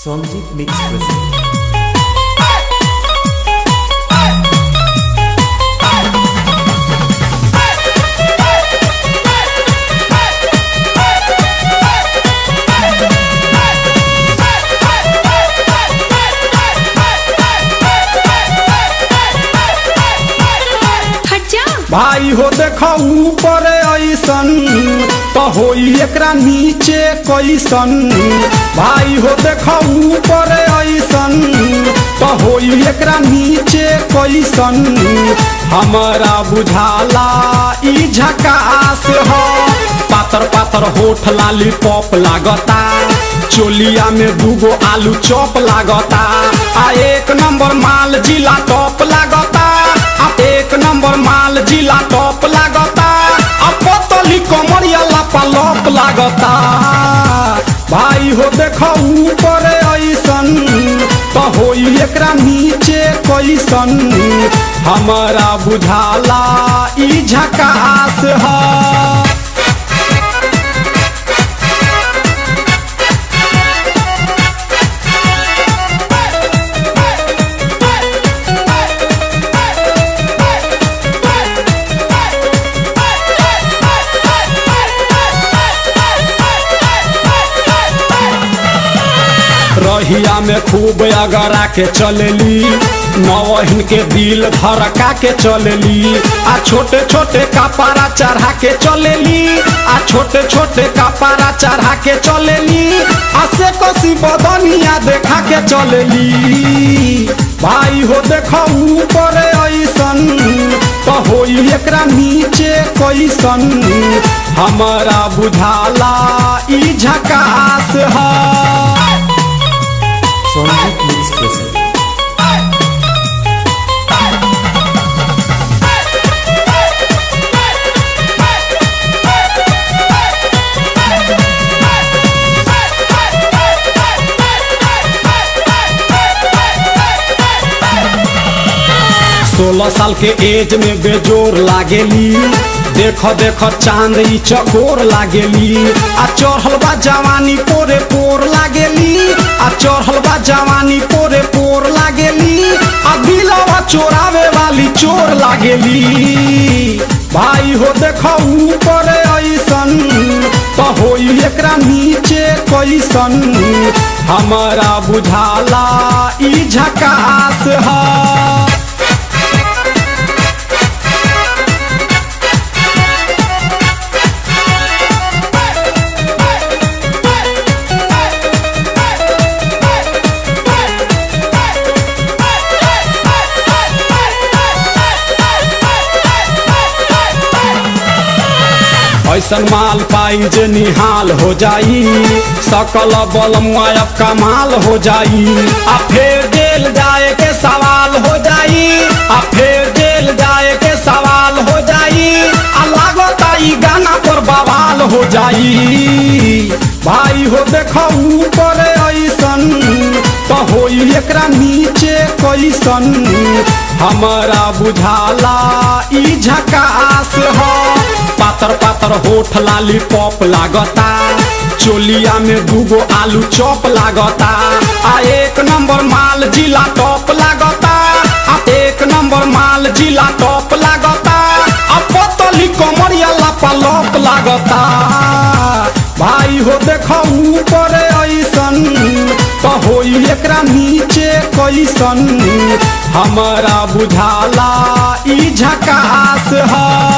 Sonjit Mix present. भाई हो देखो ऊपर ऐसन तो होई एकरा नीचे कैसन। भाई हो देखो ऊपर ऐसन तो होई एकरा नीचे कैसन। हमारा बुझाला ई झकास हो। पातर पातर होठ लाली पॉप लागता, चोलिया में दूगो आलू चॉप लागता। आ एक नंबर माल जिला टॉप लागता। एक नंबर माल जिला टॉप लागता। पतली कमरिया लापालप लागता। भाई हो देखो ऊपर ऐसन तो होई एकरा नीचे कैसन। हमारा बुझाला ई झकास है। रहिया में खूब अगरा के चलेली, नवहिन के दिल धड़का के चलेली। आ छोटे छोटे कपड़ा चढ़ा के चलेली। आ छोटे छोटे कपड़ा चढ़ा के चलेली। आ से कसी बदनिया देखा के चलेली। भाई हो देखो ऊपर ऐसन तो होई एकरा नीचे कैसन। हमारा बुझाला ई झकास है। Sonjit Mix present. सोलह साल के एज में बेजोर लागेली। देखो देखो चांद ई चकोर लागेली। आ चढ़ल बा जवानी पोरे पोर लागेली। आ चढ़ल बा जवानी पोरे पोर लागेली। आ दिलवा चोरावे वाली चोर लागेली। भाई हो देखो ऊपर ऐसन तो होई एकरा नीचे कैसन। हमारा बुझाला ई झकास है। ऐसन माल पाई जे निहाल हो जाई। सकल बल मुआयब कमाल हो जाई। आ फिर जेल जाए के सवाल हो जाई। आ फिर जेल जाए के सवाल हो जाई। आ लागता ई गाना पर बवाल हो जाई। भाई हो देखो ऊपर ऐसन तो होई एकरा नीचे कैसन। हमारा बुझाला ई झकास है। पातर पातर होठ लाली पॉप लागता, चोलिया में दूगो आलू चॉप लागता। आ एक नंबर माल जिला टॉप लागता। आ एक नंबर माल जिला टॉप लागता। आ पतली कमरिया लापालप लागता। भाई हो देखो ऊपर ऐसन तो होई एकरा नीचे कैसन। हमारा बुझाला ई झकास है।